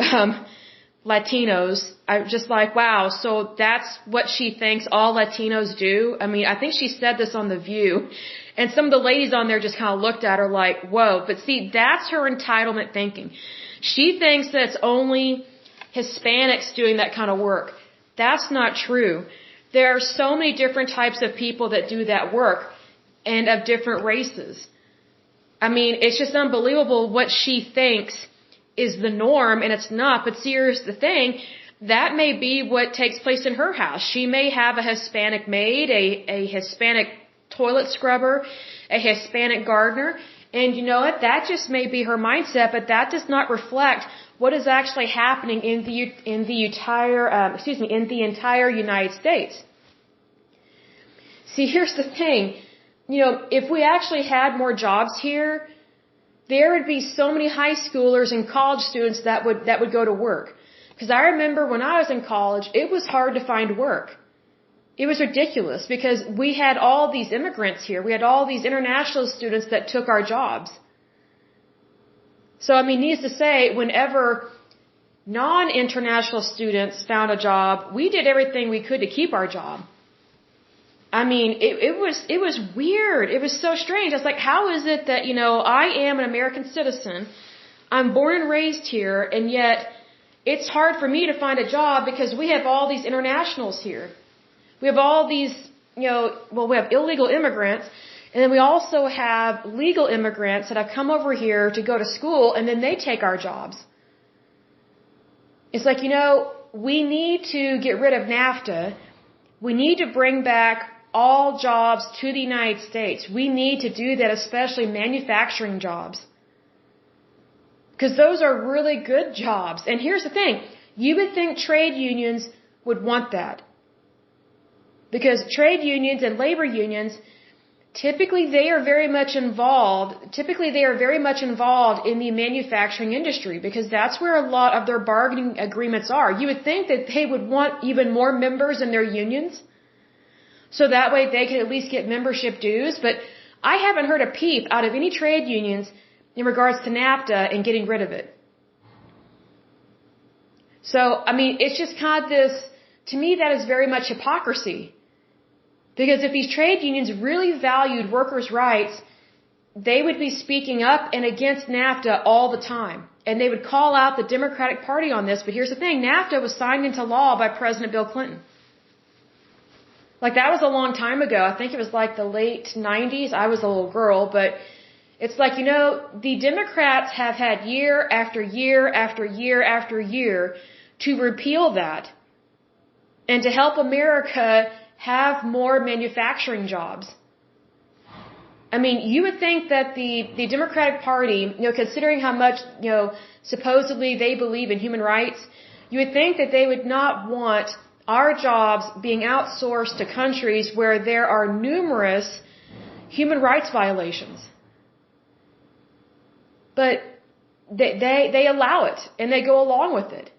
Latinos. I'm just like, wow, so that's what she thinks all Latinos do? I mean, I think she said this on The View, and some of the ladies on there just kind of looked at her like, whoa. But see, that's her entitlement thinking. She thinks that it's only Hispanics doing that kind of work. That's not true. There are so many different types of people that do that work, and of different races. I mean, it's just unbelievable what she thinks is the norm, and it's not. But see, here's the thing, that may be what takes place in her house. She may have a Hispanic maid, a Hispanic toilet scrubber, a Hispanic gardener, and you know what? That just may be her mindset, but that does not reflect what is actually happening in the entire United States. See, here's the thing. If we actually had more jobs here, there would be so many high schoolers and college students that would go to work. Because I remember when I was in college, it was hard to find work. It was ridiculous because we had all these immigrants here. We had all these international students that took our jobs. So, I mean, needless to say, whenever non-international students found a job, we did everything we could to keep our job. I mean, it was weird. It was so strange. I was like, how is it that, I am an American citizen, I'm born and raised here, and yet it's hard for me to find a job because we have all these internationals here. We have all these, we have illegal immigrants, and then we also have legal immigrants that have come over here to go to school, and then they take our jobs. It's like, we need to get rid of NAFTA. We need to bring back all jobs to the United States. We need to do that, especially manufacturing jobs. Because those are really good jobs. And here's the thing. You would think trade unions would want that. Because trade unions and labor unions, typically they are very much involved in the manufacturing industry because that's where a lot of their bargaining agreements are. You would think that they would want even more members in their unions so that way they could at least get membership dues, but I haven't heard a peep out of any trade unions in regards to NAFTA and getting rid of it. So, I mean, it's just kind of this, to me, that is very much hypocrisy. Because if these trade unions really valued workers' rights, they would be speaking up and against NAFTA all the time. And they would call out the Democratic Party on this. But here's the thing, NAFTA was signed into law by President Bill Clinton. Like, that was a long time ago. I think it was like the late 90s. I was a little girl, but it's like, you know, the Democrats have had year after year after year after year to repeal that and to help America have more manufacturing jobs. I mean, you would think that the Democratic Party, you know, considering how much, you know, supposedly they believe in human rights, you would think that they would not want our jobs being outsourced to countries where there are numerous human rights violations. But they allow it, and they go along with it.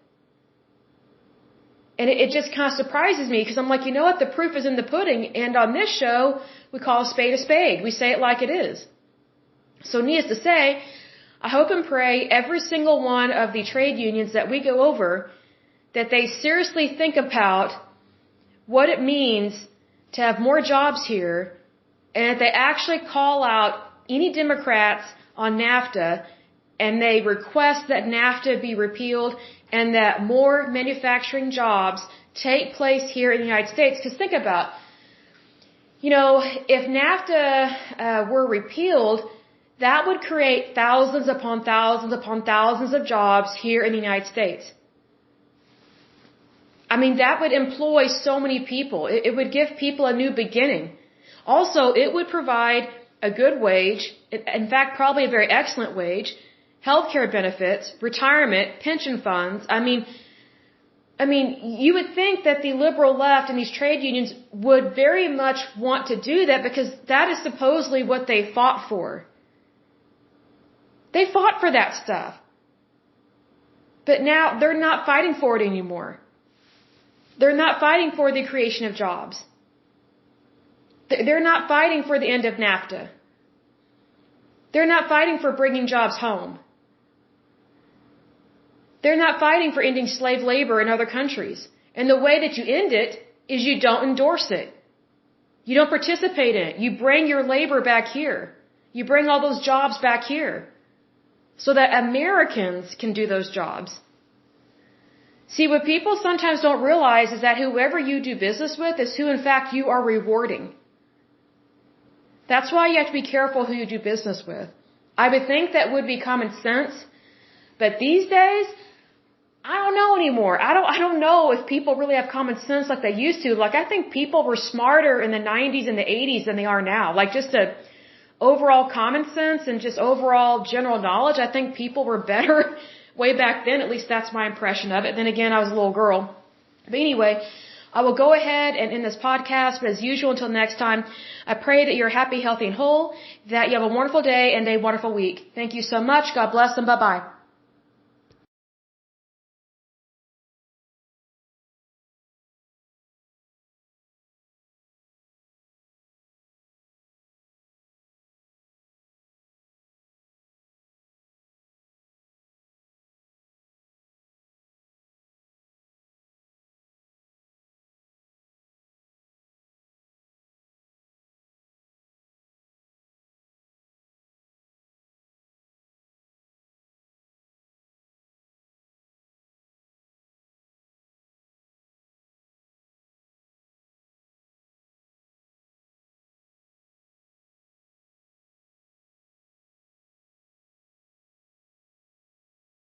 And it just kind of surprises me, because I'm like, you know what, the proof is in the pudding, and on this show, we call a spade. We say it like it is. So needless to say, I hope and pray every single one of the trade unions that we go over, that they seriously think about what it means to have more jobs here, and that they actually call out any Democrats on NAFTA, and they request that NAFTA be repealed and that more manufacturing jobs take place here in the United States. Because think about, you know, if NAFTA were repealed, that would create thousands upon thousands upon thousands of jobs here in the United States. I mean, that would employ so many people. It would give people a new beginning. Also, it would provide a good wage, in fact, probably a very excellent wage, healthcare benefits, retirement, pension funds. I mean, you would think that the liberal left and these trade unions would very much want to do that, because that is supposedly what they fought for. They fought for that stuff. But now they're not fighting for it anymore. They're not fighting for the creation of jobs. They're not fighting for the end of NAFTA. They're not fighting for bringing jobs home. They're not fighting for ending slave labor in other countries. And the way that you end it is you don't endorse it. You don't participate in it. You bring your labor back here. You bring all those jobs back here so that Americans can do those jobs. See, what people sometimes don't realize is that whoever you do business with is who, in fact, you are rewarding. That's why you have to be careful who you do business with. I would think that would be common sense, but these days, I don't know anymore. I don't know if people really have common sense like they used to. Like, I think people were smarter in the 90s and the 80s than they are now. Like, just a overall common sense and just overall general knowledge, I think people were better way back then. At least that's my impression of it. Then again, I was a little girl. But anyway, I will go ahead and end this podcast, but as usual, until next time, I pray that you're happy, healthy, and whole, that you have a wonderful day and a wonderful week. Thank you so much. God bless, and bye-bye.